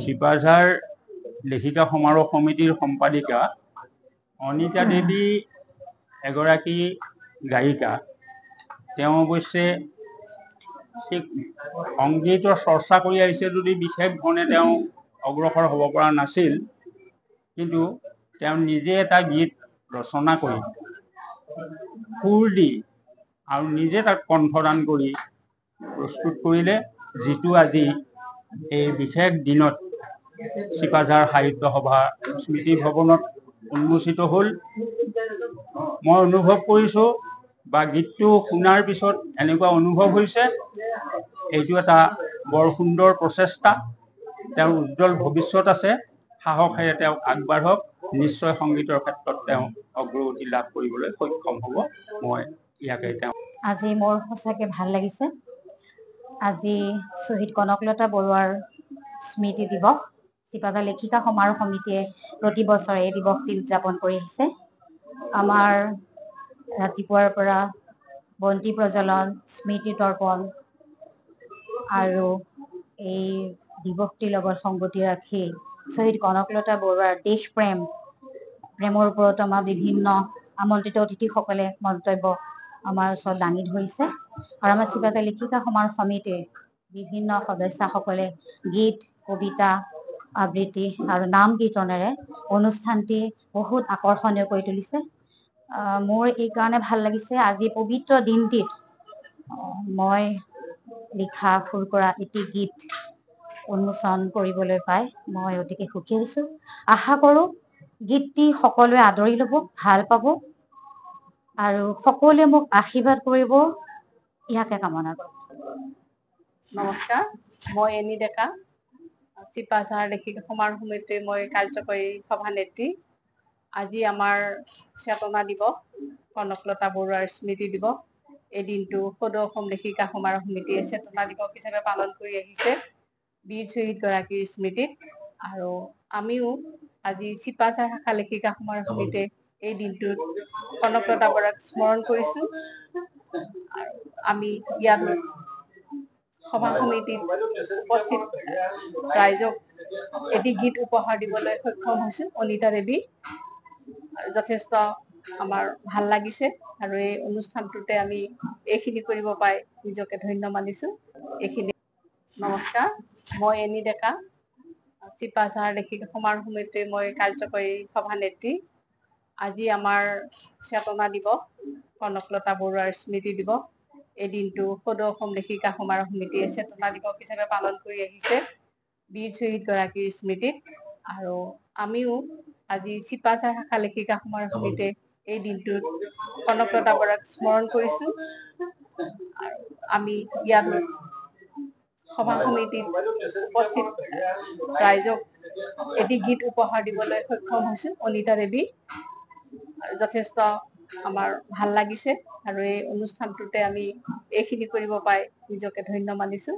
শিপাঝাৰ লেখিকা সমাৰোহ সমিতিৰ সম্পাদিকা অনিতা দেৱী এগৰাকী গায়িকা। তেওঁ অৱশ্যে সংগীতৰ চৰ্চা কৰি আহিছে যদি বিশেষ ধৰণে তেওঁ অগ্ৰসৰ হ'ব পৰা নাছিল, কিন্তু তেওঁ নিজে এটা গীত ৰচনা কৰি সুৰ দি আৰু নিজে তাক কণ্ঠদান কৰি প্ৰস্তুত কৰিলে, যিটো আজি এই বিশেষ দিনত চিপাঝাৰ সাহিত্য সভা স্মৃতি ভৱনত উন্মোচিত হ'ল। মই অনুভৱ কৰিছোঁ বা গীতটো শুনাৰ পিছত এনেকুৱা অনুভৱ হৈছে, এইটো এটা বৰ সুন্দৰ প্ৰচেষ্টা। তেওঁৰ উজ্জ্বল ভৱিষ্যত আছে, সাহসেৰে তেওঁ আগবাঢ়ক। নিশ্চয় সংগীতৰ ক্ষেত্ৰত তেওঁ অগ্ৰগতি লাভ কৰিবলৈ সক্ষম হ'ব। মই ইয়াকে তেওঁ আজি মোৰ সঁচাকৈ ভাল লাগিছে। আজি শ্বহীদ কনকলতা বৰুৱাৰ স্মৃতি দিৱস। চিপাঝাৰ লেখিকা সমাৰোহ সমিতিয়ে প্ৰতি বছৰে এই দিৱসটি উদযাপন কৰি আহিছে। আমাৰ ৰাতিপুৱাৰ পৰা বন্তি প্ৰজ্বলন, স্মৃতি তৰ্পণ আৰু এই দিৱসটিৰ লগত সংগতি ৰাখি শ্বহীদ কনকলতা বৰুৱাৰ দেশ প্ৰেমৰ ওপৰত আমাৰ বিভিন্ন আমন্ত্ৰিত অতিথিসকলে মন্তব্য আমাৰ ওচৰত দাঙি ধৰিছে। আৰু আমাৰ চিপাঝাৰ লেখিকা সমাৰোহ সমিতিৰ বিভিন্ন সদস্যসকলে গীত, কবিতা, আবৃত্তি আৰু নাম কীৰ্তনেৰে অনুষ্ঠানটি বহুত আকৰ্ষণীয় কৰি তুলিছে। মোৰ এই কাৰণে ভাল লাগিছে, আজি পবিত্ৰ দিনটিত মই লিখা সুৰ কৰা এটি গীত উন্মোচন কৰিবলৈ পাই মই অতিকে সুখী হৈছোঁ। আশা কৰোঁ গীতটি সকলোৱে আদৰি ল'ব, ভাল পাব আৰু সকলোৱে মোক আশীৰ্বাদ কৰিব, ইয়াকে কামনা কৰোঁ। নমস্কাৰ, মই এনি ডেকা, চিপাঝাৰ লেখিকা সমাৰোহ সমিতিৰ মই কাৰ্যকৰী সভানেত্ৰী। আজি আমাৰ চেতনা দিৱস, কনকলতা বৰুৱাৰ স্মৃতি দিৱস। এই দিনটো সদৌ অসম লেখিকা সমাৰোহ সমিতিয়ে চেতনা দিৱস হিচাপে পালন কৰি আহিছে বীৰ শ্বহীদগৰাকীৰ স্মৃতিত। আৰু আমিও আজি চিপাঝাৰ শাখা লেখিকা সমাৰোহ সমিতিয়ে এই দিনটোত কনকলতা বৰুৱাক স্মৰণ কৰিছোঁ। আৰু আমি ইয়াত সভা সমিতিত উপস্থিত ৰাইজক এটি গীত উপহাৰ দিবলৈ সক্ষম হৈছোঁ। অনিতা দেৱী, যথেষ্ট আমাৰ ভাল লাগিছে আৰু এই অনুষ্ঠানটোতে আমি এইখিনি কৰিব পাই নিজকে ধন্য মানিছোঁ। এইখিনি। নমস্কাৰ, মই এনি ডেকা, চিপাঝাৰ লেখিকা সমাৰোহ সমিতিৰ মই কাৰ্যকৰী সভানেত্ৰী। আজি আমাৰ চেতনা দিৱস, কনকলতা বৰুৱাৰ স্মৃতি দিৱস। এই দিনটো সদৌ অসম লেখিকা সমাৰোহ সমিতিয়ে চেতনা দিৱস হিচাপে পালন কৰি আহিছে বীৰ শ্বহীদগৰাকীৰ স্মৃতিত। আৰু আমিও আজি চিপাঝাৰ শাখা লেখিকা সমাৰোহ সমিতিয়ে এই দিনটোত কনকলতা বৰুৱাক স্মৰণ কৰিছোঁ। আৰু আমি ইয়াত সভা সমিতিত উপস্থিত ৰাইজক এটি গীত উপহাৰ দিবলৈ সক্ষম হৈছোঁ। অনিতা দেৱী, যথেষ্ট আমাৰ ভাল লাগিছে আৰু এই অনুষ্ঠানটোতে আমি এইখিনি কৰিব পাই নিজকে ধন্য মানিছোঁ।